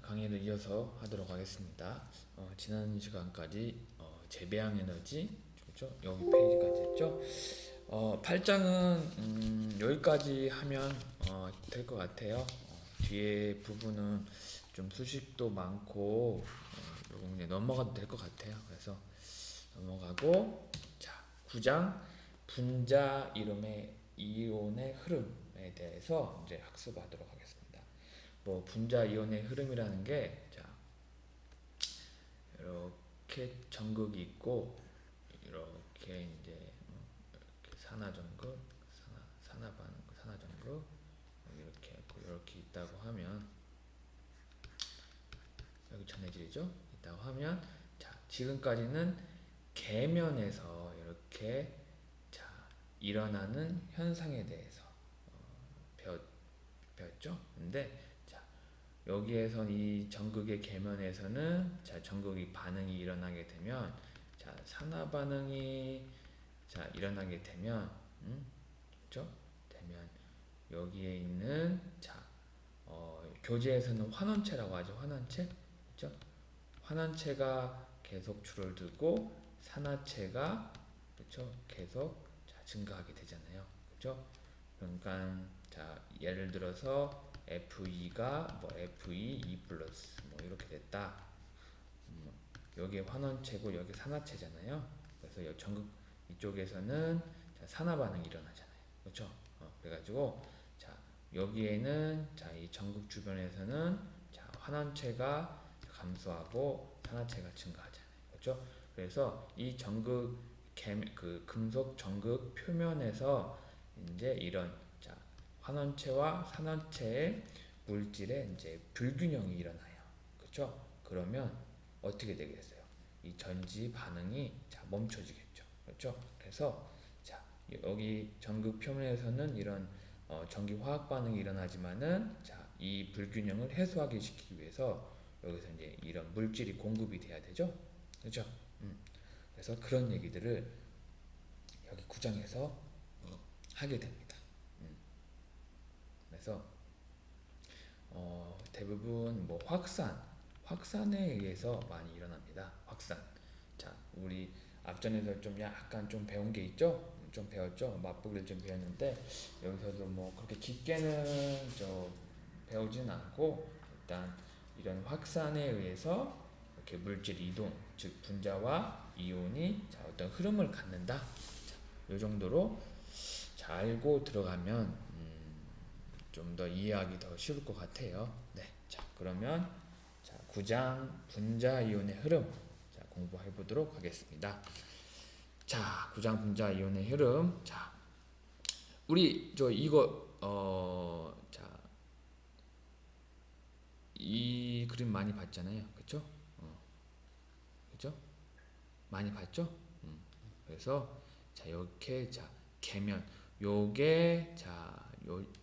강의를 이어서 하도록 하겠습니다. 지난 시간까지 재배양 에너지, 그렇죠? 여기 페이지까지 했죠? 8장은 여기까지 하면 될 것 같아요. 뒤에 부분은 좀 수식도 많고 요거 그냥 넘어가도 될 것 같아요. 그래서 넘어가고, 자, 9장 분자 이름의 이온의 흐름에 대해서 이제 학습하도록 하겠습니다. 뭐 분자 이온의 흐름이라는 게, 자, 이렇게 전극이 있고, 이렇게 이제 이렇게 산화전극, 산화반응, 산화전극 이렇게 있고, 이렇게 있다고 하면, 여기 전해질이죠? 있다고 하면, 자, 지금까지는 계면에서 이렇게, 자, 일어나는 현상에 대해서 배웠죠? 근데 여기에선 이 전극의 계면에서는, 자, 전극이 반응이 일어나게 되면, 자, 산화 반응이, 자, 일어나게 되면, 그렇죠? 되면 여기에 있는, 자, 교재에서는 환원체라고 하죠. 환원체, 그렇죠? 환원체가 계속 줄어들고 산화체가, 그렇죠? 계속, 자, 증가하게 되잖아요. 그렇죠? 그러니까, 자, 예를 들어서 F2가 뭐 Fe 2 플러스 뭐 이렇게 됐다. 여기에 환원체고 여기 산화체잖아요. 그래서 여기 전극 이쪽에서는, 자, 산화 반응이 일어나잖아요. 그렇죠? 그래가지고, 자, 여기에는, 자, 이 전극 주변에서는, 자, 환원체가 감소하고 산화체가 증가하잖아요. 그렇죠? 그래서 이 전극 그 금속 전극 표면에서 이제 이런, 자, 환원체와 산화체의 물질의 이제 불균형이 일어나요. 그렇죠? 그러면 어떻게 되겠어요? 이 전지 반응이, 자, 멈춰지겠죠. 그렇죠? 그래서, 자, 여기 전극 표면에서는 이런 전기 화학 반응이 일어나지만은, 자, 이 불균형을 해소하게 시키기 위해서 여기서 이제 이런 물질이 공급이 돼야 되죠. 그렇죠? 그래서 그런 얘기들을 여기 9장에서 하게 됩니다. 그래서 대부분 뭐 확산에 의해서 많이 일어납니다. 확산. 자, 우리 앞전에서 좀 약간 좀 배운 게 있죠? 좀 배웠죠? 맛보기를 좀 배웠는데, 여기서도 뭐 그렇게 깊게는 배우진 않고, 일단 이런 확산에 의해서 이렇게 물질 이동, 즉 분자와 이온이, 자, 어떤 흐름을 갖는다. 자, 이 정도로 잘 알고 들어가면 좀 더 이해하기 더 쉬울 것 같아요. 네, 자, 그러면, 자, 9장 분자 이온의 흐름, 자, 공부해 보도록 하겠습니다. 자, 9장 분자 이온의 흐름. 자, 우리 이거 자, 이 그림 많이 봤잖아요. 그렇죠? 그렇죠? 많이 봤죠? 그래서, 자, 이렇게, 자, 계면 요게, 자,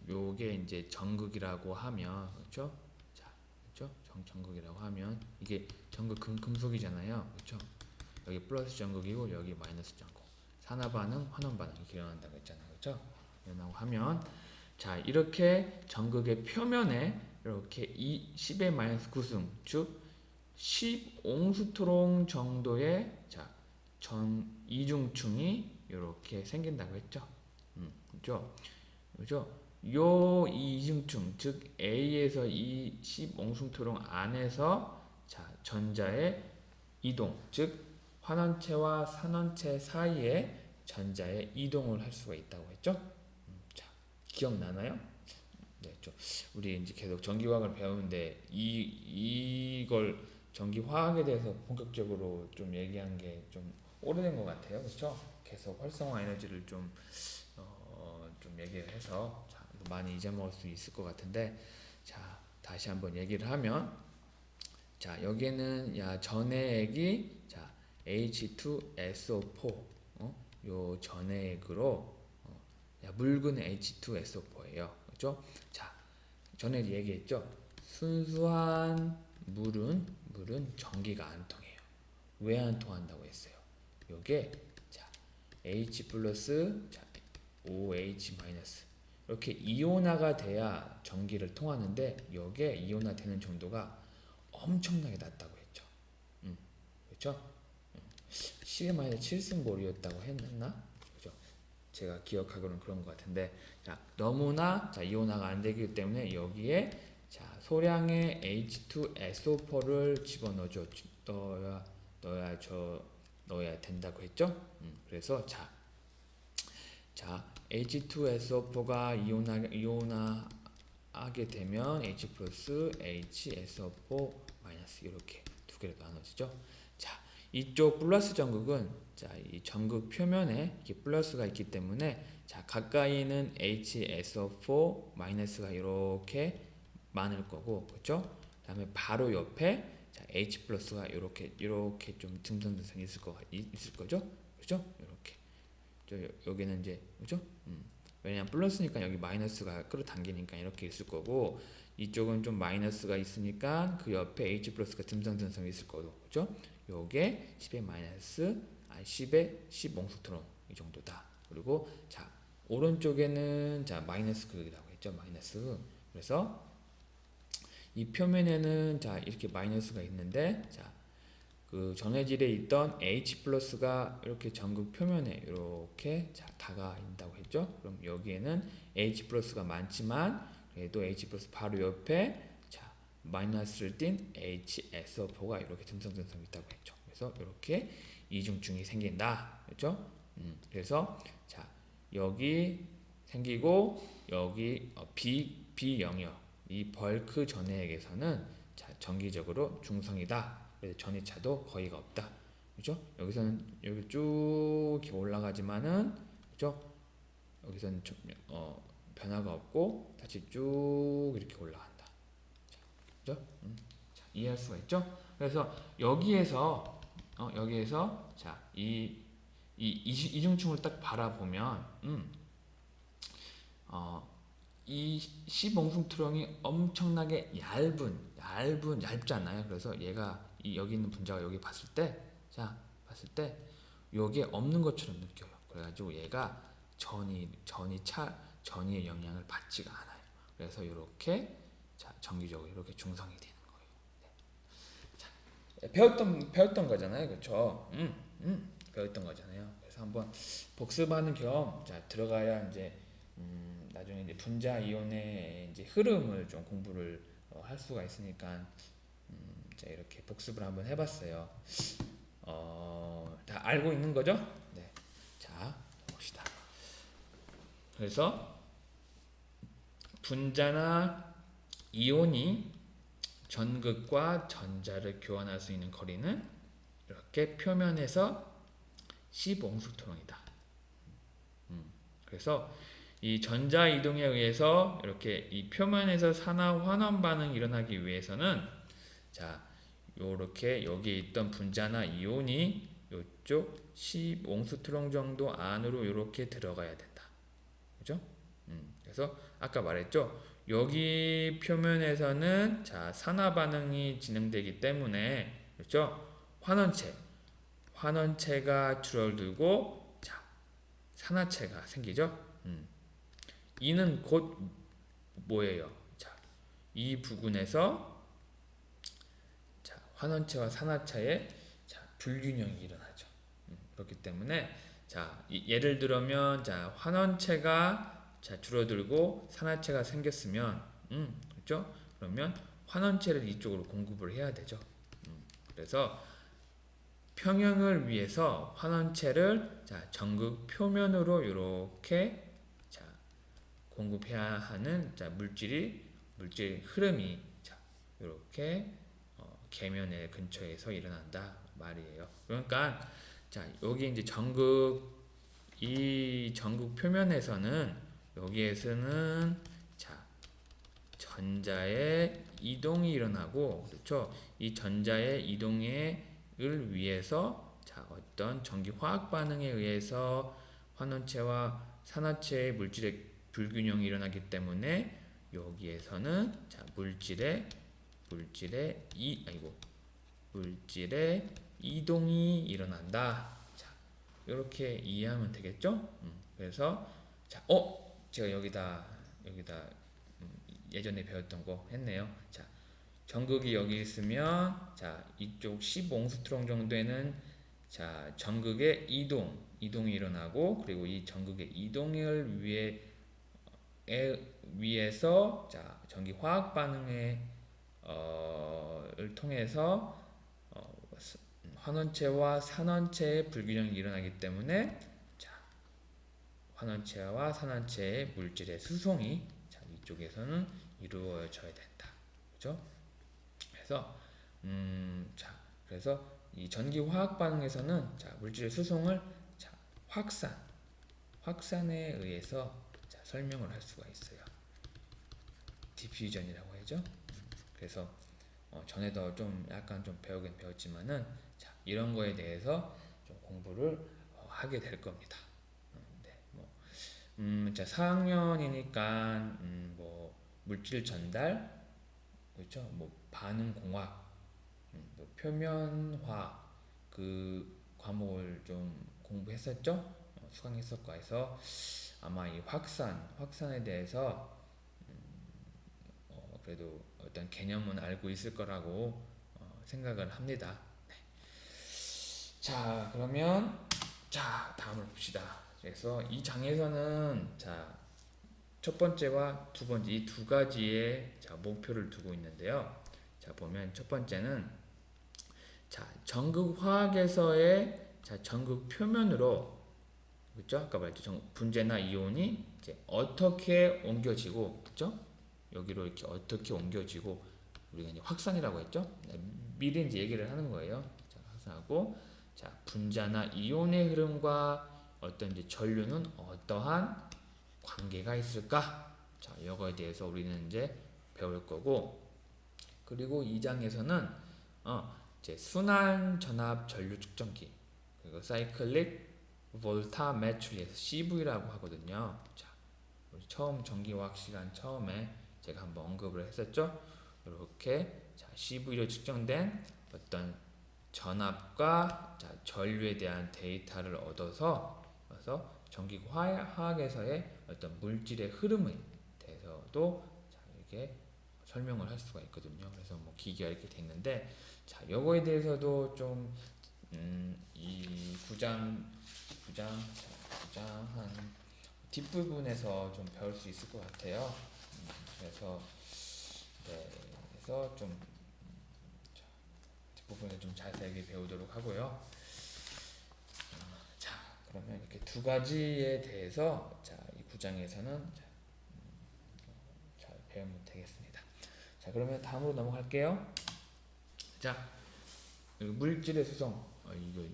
요게 이제 전극이라고 하면, 그렇죠? 자, 그렇죠? 전극이라고 하면 이게 전극 금속이잖아요. 그렇죠? 여기 플러스 전극이고 여기 마이너스 전극. 산화 반응, 환원 반응이 일어난다고 했잖아요. 그렇죠? 일어나고 하면, 자, 이렇게 전극의 표면에 이렇게 10의 마이너스 9승, 즉 10옹스트롱 정도의, 자, 전 이중층이 이렇게 생긴다고 했죠. 그죠? 그죠? 요 이중층, 즉 A에서 이 10옹스트롱 안에서, 자, 전자의 이동, 즉 환원체와 산원체 사이에 전자의 이동을 할 수가 있다고 했죠. 자, 기억나나요? 네, 우리 이제 계속 전기화학을 배우는데 이걸 전기화학에 대해서 본격적으로 좀 얘기한 게 좀 오래된 것 같아요. 그렇죠? 계속 활성화 에너지를 좀 얘기를 해서, 자, 많이 잊어먹을 수 있을 것 같은데, 자, 다시 한번 얘기를 하면, 자, 여기에는, 야, 전해액이, 자, H2SO4, 요 전해액으로, 야, 묽은 H2SO4예요. 그렇죠? 자, 전에 얘기했죠. 순수한 물은 전기가 안 통해요. 왜 안 통한다고 했어요? 요게, 자, H 플러스, 자, OH 마이너스 이렇게 이온화가 돼야 전기를 통하는데, 요게 이온화 되는 정도가 엄청나게 낮다고 했죠. 그렇죠? 10의 7승볼이었다고 했나? 그죠? 제가 기억하기로는 그런 것 같은데, 자, 너무나 자, 이온화가 안 되기 때문에 여기에 자, 소량의 H2SO4를 집어넣어줘 넣어야 된다고 했죠? 그래서 자, H2SO4가 이온화하게 되면 H 플러스 HSO4 마이너스 이렇게 두 개로 나눠지죠. 자, 이쪽 플러스 전극은 자, 이 전극 표면에 이렇게 플러스가 있기 때문에 자, 가까이는 HSO4 마이너스가 이렇게 많을 거고, 그렇죠? 그다음에 바로 옆에 자, H 플러스가 이렇게 좀 듬성듬성 있을 거죠, 그렇죠? 이렇게 여기는 이제 그렇죠? 왜냐면 플러스니까 여기 마이너스가 끌어당기니까 이렇게 있을 거고, 이쪽은 좀 마이너스가 있으니까 그 옆에 H 플러스가 듬성듬성 있을 거고, 그렇죠? 요게 10의 마이너스 10의 10 옹수트론 이 정도다. 그리고 자, 오른쪽에는 자, 마이너스 극이라고 했죠. 마이너스. 그래서 이 표면에는 자, 이렇게 마이너스가 있는데 자, 그 전해질에 있던 H 플러스가 이렇게 전극 표면에 이렇게 자, 다가온다고 했죠. 그럼 여기에는 H 플러스가 많지만 그래도 H 플러스 바로 옆에 자, 마이너스를 띤 HSO4가 이렇게 듬성듬성 있다고 했죠. 그래서 이렇게 이중증이 생긴다. 그렇죠? 그래서 자, 여기 생기고 여기 비영역 이 벌크 전해액에서는 자, 정기적으로 중성이다. 그래서 전이차도 거의가 없다. 그죠? 여기서는 여기 쭉 이렇게 올라가지만은 그죠? 여기서는 변화가 없고 다시 쭉 이렇게 올라간다. 자, 그죠? 자, 이해할 수가 있죠? 그래서 여기에서 자, 이중충을 딱 바라보면 이 시봉숭투렁이 엄청나게 얇지 않나요? 그래서 얘가 여기 있는 분자가 여기 봤을 때 여기에 없는 것처럼 느껴요. 그래가지고 얘가 전이의 영향을 받지가 않아요. 그래서 이렇게 자, 정기적으로 이렇게 중성이 되는 거예요. 네. 자, 배웠던 거잖아요, 그렇죠? 배웠던 거잖아요. 그래서 한번 복습하는 겸 자, 들어가야 이제 나중에 이제 분자 이온의 이제 흐름을 좀 공부를 할 수가 있으니까 자, 이렇게 복습을 한번 해봤어요. 다 알고 있는 거죠? 네. 자, 봅시다. 그래서 분자나 이온이 전극과 전자를 교환할 수 있는 거리는 이렇게 표면에서 10옹수토론이다. 그래서 이 전자 이동에 의해서 이렇게 이 표면에서 산화 환원 반응이 일어나기 위해서는 자, 요렇게 여기에 있던 분자나 이온이 요쪽 10옹수트롱 정도 안으로 이렇게 들어가야 된다. 그죠? 그래서 아까 말했죠. 여기 표면에서는 자, 산화 반응이 진행되기 때문에 그렇죠? 환원체가 줄어들고 자, 산화체가 생기죠. 이는 곧 뭐예요? 자, 이 부분에서 자, 환원체와 산화체의 자, 불균형이 일어나죠. 그렇기 때문에 자, 예를 들면 자, 환원체가 자, 줄어들고 산화체가 생겼으면 그렇죠? 그러면 환원체를 이쪽으로 공급을 해야 되죠. 그래서 평형을 위해서 환원체를 자, 전극 표면으로 이렇게 공급해야 하는 자, 물질 흐름이 자, 이렇게 계면의 근처에서 일어난다 말이에요. 그러니까 자, 여기 이제 이 전극 표면에서는 여기에서는 자, 전자의 이동이 일어나고 그렇죠? 이 전자의 이동을 위해서 자, 어떤 전기 화학 반응에 의해서 환원체와 산화체의 물질의 불균형이 일어나기 때문에 여기에서는 자, 물질의 이동이 일어난다. 자, 이렇게 이해하면 되겠죠? 그래서 자, 제가 여기다 예전에 배웠던 거 했네요. 자, 전극이 여기 있으면 자 이쪽 15옹스트롱 정도에는 자 전극의 이동이 일어나고 그리고 이 전극의 이동을 위해서 자 전기 화학 반응에 을 통해서 환원체와 산원체의 불균형이 일어나기 때문에 자 환원체와 산원체의 물질의 수송이 자 이쪽에서는 이루어져야 된다. 그죠? 그래서 자 그래서 이 전기 화학 반응에서는 자 물질의 수송을 자 확산에 의해서 자 설명을 할 수가 있어요. 디퓨전이라고 하죠. 그래서 전에도 좀 약간 좀 배우긴 배웠지만은 자 이런 거에 대해서 좀 공부를 하게 될 겁니다. 네, 자 4학년이니까 뭐 물질 전달 그렇죠? 뭐 반응 공학, 뭐 표면화 그 과목을 좀 공부했었죠? 수강했었고 해서 아마 이 확산에 대해서 그래도 어떤 개념은 알고 있을 거라고 생각을 합니다. 네. 자, 그러면 자, 다음을 봅시다. 그래서 이 장에서는 자, 첫 번째와 두 번째 이 두 가지의 자, 목표를 두고 있는데요. 자, 보면 첫 번째는 자, 전극 화학에서의 자, 전극 표면으로 그렇죠? 아까 말했죠. 분자나 이온이 이제 어떻게 옮겨지고 그렇죠? 여기로 이렇게 어떻게 옮겨지고 우리가 이제 확산이라고 했죠? 미리 이제 얘기를 하는 거예요. 자, 확산하고 자, 분자나 이온의 흐름과 어떤 이제 전류는 어떠한 관계가 있을까? 자, 이거에 대해서 우리는 이제 배울 거고 그리고 이 장에서는 이제 순환 전압 전류 측정기 그리고 사이클릭 볼타메트리에서 CV라고 하거든요. 자, 우리 처음 전기화학 시간 처음에 제가 한번 언급을 했었죠. 이렇게 자, CV로 측정된 어떤 전압과 자, 전류에 대한 데이터를 얻어서 전기화학에서의 어떤 물질의 흐름에 대해서도 자, 이렇게 설명을 할 수가 있거든요. 그래서 뭐 기계가 이렇게 돼 있는데 자, 요거에 대해서도 좀 이 구장 한 뒷부분에서 좀 배울 수 있을 것 같아요. 그래서 네, 그래서 좀 뒷부분에 좀 자세하게 배우도록 하고요. 자, 그러면 이렇게 두 가지에 대해서 자, 이 구장에서는 잘 배우면 되겠습니다. 자, 그러면 다음으로 넘어갈게요. 자, 물질의 수성. 이거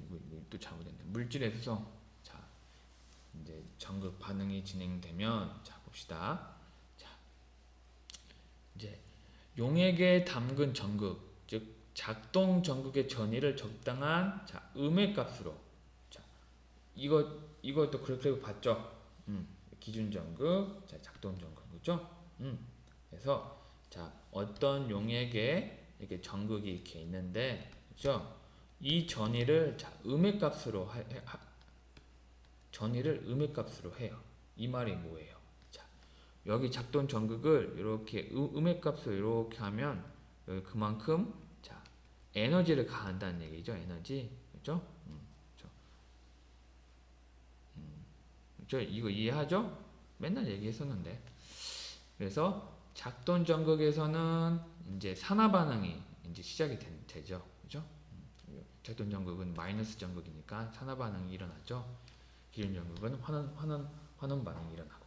또 잘못됐네. 물질의 수성. 자, 이제 전극 반응이 진행되면 자, 봅시다. 자, 이제 용액에 담근 전극, 즉 작동 전극의 전위를 적당한 자, 음의 값으로. 자, 이것도 그래프 봤죠? 기준 전극, 자, 작동 전극, 그렇죠? 그래서 자, 어떤 용액에 이렇게 전극이 이렇게 있는데, 그렇죠? 이 전위를 자, 음의 값으로 전위를 음의 값으로 해요. 이 말이 뭐예요? 자, 여기 작동 전극을 이렇게 음의 값을 이렇게 하면 여기 그만큼 자, 에너지를 가한다는 얘기죠. 에너지, 그렇죠? 그렇죠? 이거 이해하죠? 맨날 얘기했었는데. 그래서 작동 전극에서는 이제 산화 반응이 이제 시작이 되죠. 그죠? 작동 전극은 마이너스 전극이니까 산화 반응이 일어나죠. 기준 전극은 환원 반응이 일어나고.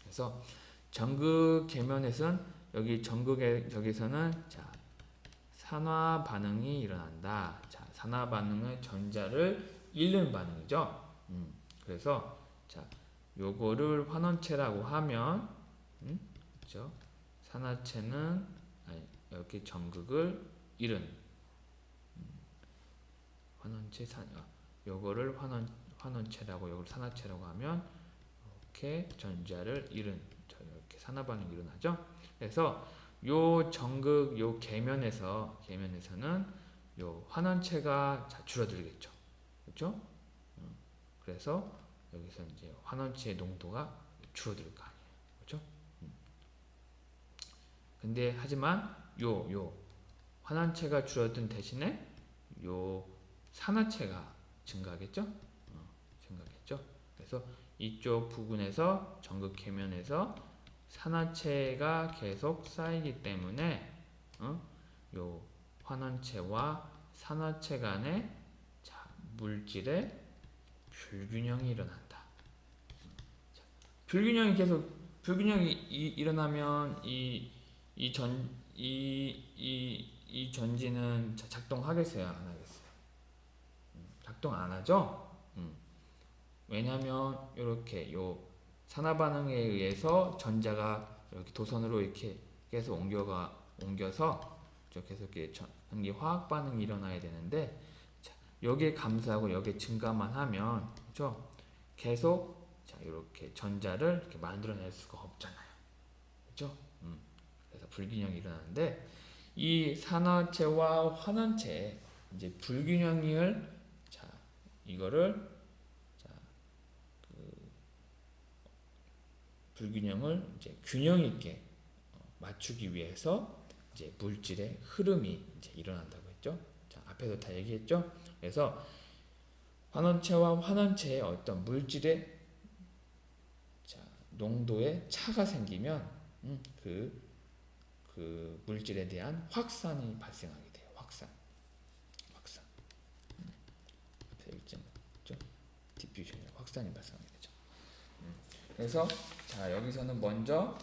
그래서 전극 계면에서는 여기 전극의 저기서는 자, 산화 반응이 일어난다. 자, 산화 반응은 전자를 잃는 반응이죠. 그래서 자, 요거를 환원체라고 하면 그렇죠? 산화체는 이렇게 전극을 잃은 환원체 요거를 환원체라고 요걸 산화체라고 하면 이렇게 전자를 잃은 이렇게 산화 반응이 일어나죠. 그래서 요 전극 요 계면에서는 요 환원체가 줄어들겠죠. 그렇죠? 그래서 여기서 이제 환원체의 농도가 줄어들 거 아니에요. 그렇죠? 근데 하지만 요 환원체가 줄어든 대신에 요 산화체가 증가하겠죠? 증가하겠죠? 그래서 이쪽 부분에서 전극 계면에서 산화체가 계속 쌓이기 때문에 요 환원체와 산화체 간의 물질의 불균형이 일어난다. 불균형이 일어나면 이 전지는 작동하겠어요, 안 하겠어요? 작동 안 하죠? 왜냐면 이렇게 요 산화 반응에 의해서 전자가 이렇게 도선으로 이렇게 계속 옮겨서 계속 이렇게 전기 화학 반응이 일어나야 되는데, 여기에 감소하고 여기에 증가만 하면, 그렇죠? 계속 이렇게 전자를 이렇게 만들어낼 수가 없잖아요, 그렇죠? 그래서 불균형이 일어나는데, 이 산화체와 환원체 이제 불균형을 이거를 불균형을 이제 균형 있게 맞추기 위해서 이제 물질의 흐름이 이제 일어난다고 했죠. 자, 앞에서 다 얘기했죠. 그래서 환원체와 환원체의 어떤 물질의 농도에 차가 생기면 그 물질에 대한 확산이 발생하게 돼요. 확산. 디퓨전이 확산이 발생하게 되죠. 그래서 자, 여기서는 먼저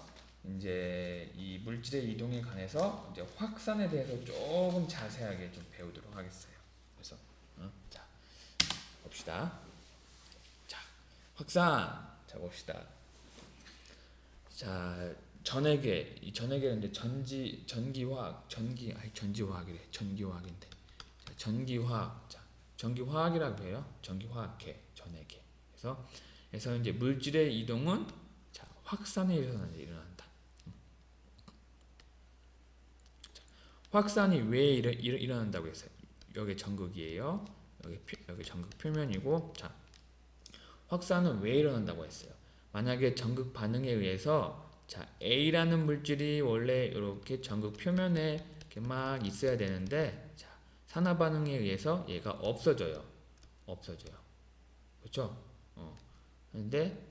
이제 이 물질의 이동에 관해서 이제 확산에 대해서 조금 자세하게 좀 배우도록 하겠어요. 그래서 자, 봅시다. 자, 확산. 자, 봅시다. 자, 이 전해계는 이제 전기화학인데. 자, 전기화학. 자, 전기화학이라고 해요. 전기화학계, 전해계. 그래서 이제 물질의 이동은 확산에 일어난다. 확산이 왜 일어난다고 했어요? 여기 전극이에요. 여기 전극 표면이고, 자, 확산은 왜 일어난다고 했어요? 만약에 전극 반응에 의해서 A라는 물질이 원래 이렇게 전극 표면에 이렇게 막 있어야 되는데, 산화 반응에 의해서 얘가 없어져요. 그렇죠? 근데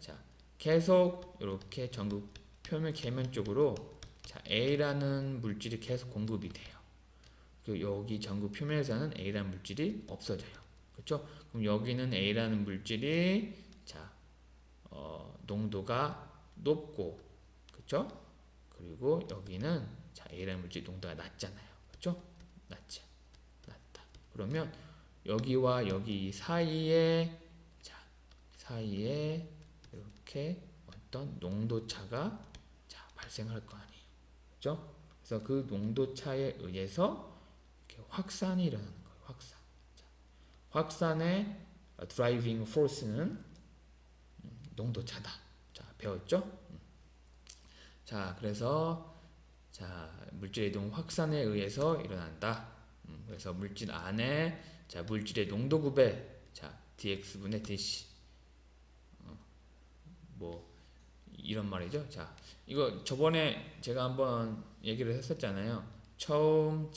계속 이렇게 전극 표면 계면 쪽으로 A라는 물질이 계속 공급이 돼요. 여기 전극 표면에서는 A라는 물질이 없어져요. 그렇죠? 그럼 여기는 A라는 물질이 농도가 높고, 그렇죠? 그리고 여기는 A라는 물질 농도가 낮잖아요. 그렇죠? 낮다. 그러면 여기와 여기 사이에 이렇게 어떤 농도차가 발생할 거 아니에요. 그렇죠? 그래서 그 농도차에 의해서 이렇게 확산이 일어나는 거예요. 확산의 드라이빙 포스는 농도차다. 배웠죠? 자, 그래서 물질의 이동 확산에 의해서 일어난다. 그래서 물질 안에 물질의 농도 구배, dx분의 dc, 뭐 이런 말이죠. 자, 이거 저번에 제가 한번 얘기를 했었잖아요. 처음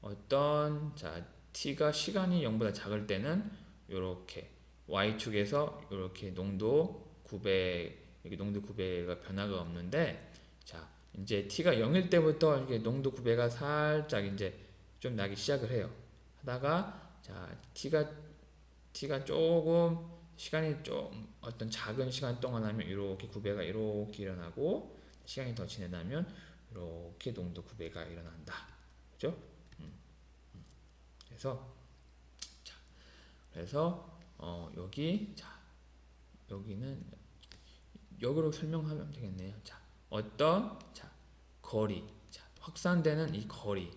어떤 t가 시간이 0보다 작을 때는 이렇게 y축에서 이렇게 농도 9배가 변화가 없는데, 이제 t가 0일 때부터 이게 농도 9배가 살짝 이제 좀 나기 시작을 해요. 하다가 t가 조금 시간이 좀 어떤 작은 시간 동안 하면 이렇게 9배가 이렇게 일어나고, 시간이 더 지나면 이렇게 농도 9배가 일어난다. 그죠? 그래서 여기는 역으로 설명하면 되겠네요. 어떤 거리, 확산되는 이 거리,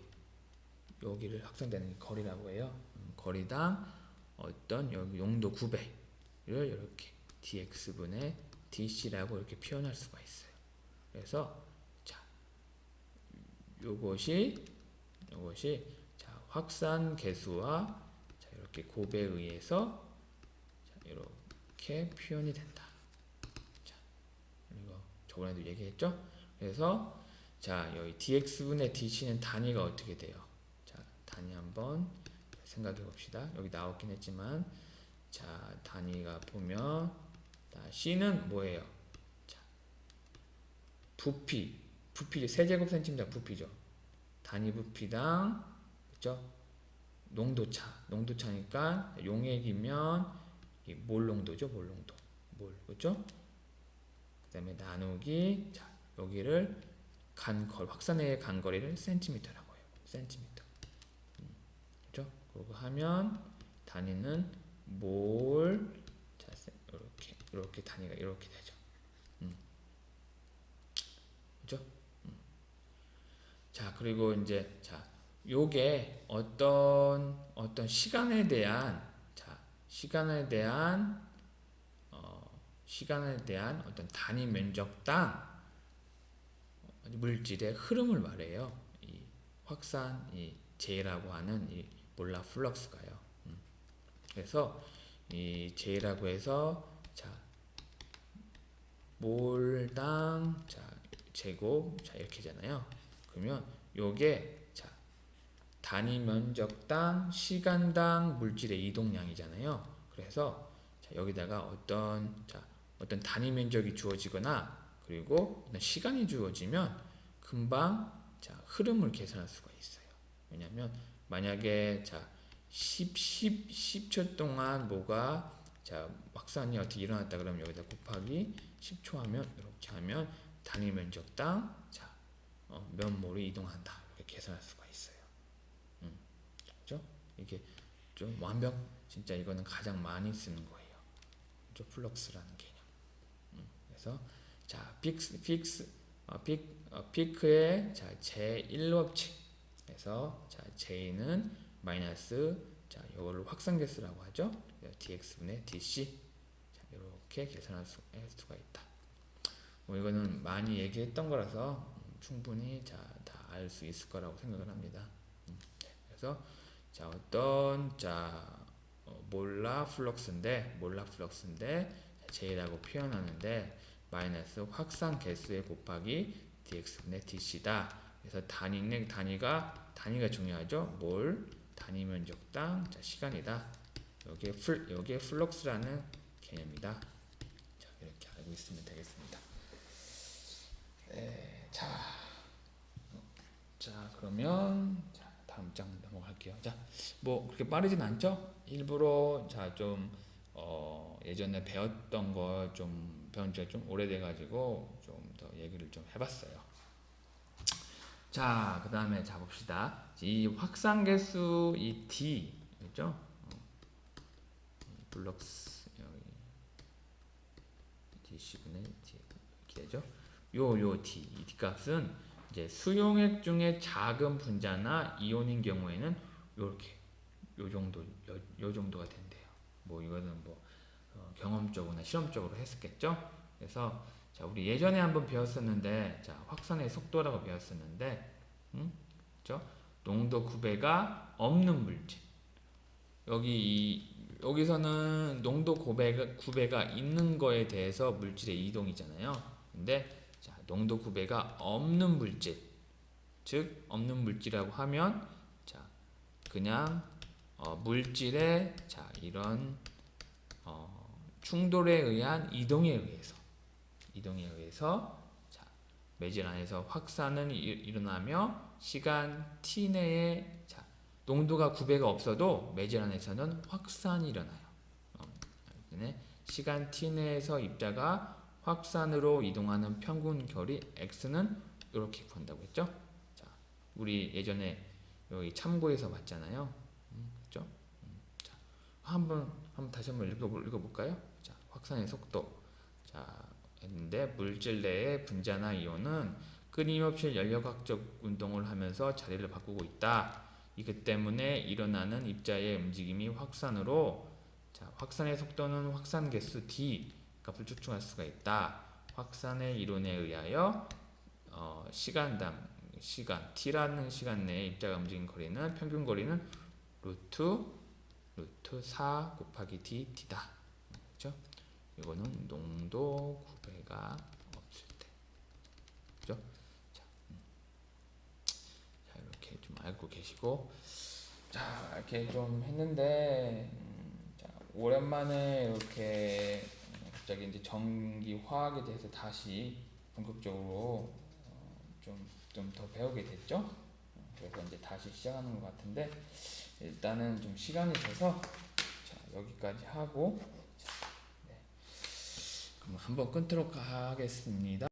여기를 확산되는 이 거리라고 해요. 거리당 어떤 여기 농도 9배를 이렇게 dx분의 dc라고 이렇게 표현할 수가 있어요. 그래서 요것이 확산 계수와 이렇게 곱에 의해서 이렇게 표현이 된다. 이거 저번에도 얘기했죠? 그래서 여기 dx분의 dc는 단위가 어떻게 돼요? 단위 한번 생각해 봅시다. 여기 나왔긴 했지만 자 단위가 보면 자, C는 뭐예요? 자, 부피 세제곱센티미터 부피죠. 단위 부피당 그죠? 농도차니까 용액이면 이게 몰 농도죠, 몰 농도, 몰 그죠? 그다음에 나누기 자 여기를 확산의 간거리를 센티미터라고 해요. 센티미터. 그죠? 그리고 하면 단위는 몰 자 이렇게 단위가 이렇게 되죠. 그죠? 자 그리고 이제 자 요게 어떤 시간에 대한 시간에 대한 어떤 단위 면적당 물질의 흐름을 말해요. 이 확산 이 J라고 하는 이 몰라 플럭스가요. 그래서 이 J라고 해서 자 몰당 자 제곱 자 이렇게잖아요. 그러면 요게 자 단위 면적당 시간당 물질의 이동량이잖아요. 그래서 자, 여기다가 어떤 단위 면적이 주어지거나 그리고 어떤 시간이 주어지면 금방 자 흐름을 계산할 수가 있어요. 왜냐하면 만약에 자 10초 동안 뭐가 자 확산이 어떻게 일어났다 그러면 여기다 곱하기 10초 하면 이렇게 하면 단위 면적당 자 몇 몰이 이동한다 이렇게 계산할 수가 있어요. 그렇죠? 이게 좀 진짜 이거는 가장 많이 쓰는 거예요. 그렇죠? 플럭스라는 개념. 그래서 자 피크의 자 제1법칙 그래서 자 J는 마이너스 자 이거를 확산계수라고 하죠. dx분의 dc 자, 이렇게 계산할 수가 있다. 뭐 이거는 많이 얘기했던 거라서 충분히 다 알 수 있을 거라고 생각을 합니다. 그래서 자 몰라 플럭스인데 J라고 표현하는데 마이너스 확산 개수의 곱하기 dx분의 dc다. 그래서 단위가 중요하죠. 몰 단위 면적당 자 시간이다. 여기에 플럭스라는 개념이다. 자 이렇게 알고 있으면 되겠습니다. 네, 자 그러면 자 다음 장 넘어갈게요. 자 뭐 그렇게 빠르진 않죠? 일부러 좀 예전에 배웠던 거 좀 배운 지가 좀 오래돼 가지고 좀 더 얘기를 좀 해봤어요. 자 그 다음에 자 봅시다. 이 확산계수 이 D 있죠? 블럭스 여기 Dc분의 D 이렇게 되죠? 요 D 이 D 값은 이제 수용액 중에 작은 분자나 이온인 경우에는 요렇게 요 정도가 된대요. 뭐 이거는 뭐 경험적으로나 실험적으로 했었겠죠. 그래서 자 우리 예전에 한번 배웠었는데 자 확산의 속도라고 배웠었는데 그렇죠? 농도 9배가 없는 물질 여기서는 농도 9배가 있는 거에 대해서 물질의 이동이잖아요. 근데 자 농도 9배가 없는 물질 즉 없는 물질이라고 하면 자 그냥 물질의 자 이런 충돌에 의한 이동에 의해서 자 매질 안에서 확산은 일어나며 시간 t 내에 자 농도가 9배가 없어도 매질 안에서는 확산이 일어나요. 시간 t 내에서 입자가 확산으로 이동하는 평균 거리 x는 이렇게 구한다고 했죠. 자 우리 예전에 여기 참고해서 봤잖아요. 그렇죠? 자 다시 한번 읽어볼까요? 자 확산의 속도 자 했는데 물질 내의 분자나 이온은 끊임없이 연력학적 운동을 하면서 자리를 바꾸고 있다. 이것 때문에 일어나는 입자의 움직임이 확산으로 자 확산의 속도는 확산 개수 d 값을 추측할 수가 있다. 확산의 이론에 의하여 시간 t라는 시간 내에 입자가 움직인 거리는 평균 거리는 루트 4 곱하기 dt다. 그렇죠? 이거는 농도 9배가 없을 때. 그죠? 자, 이렇게 좀 알고 계시고 자, 이렇게 좀 했는데, 자, 오랜만에 이렇게 갑자기 이제 전기 화학에 대해서 다시 본격적으로 좀 더 배우게 됐죠. 그래서 이제 다시 시작하는 것 같은데, 일단은 좀 시간이 돼서 자, 여기까지 하고, 자, 네. 그럼 한번 끊도록 하겠습니다.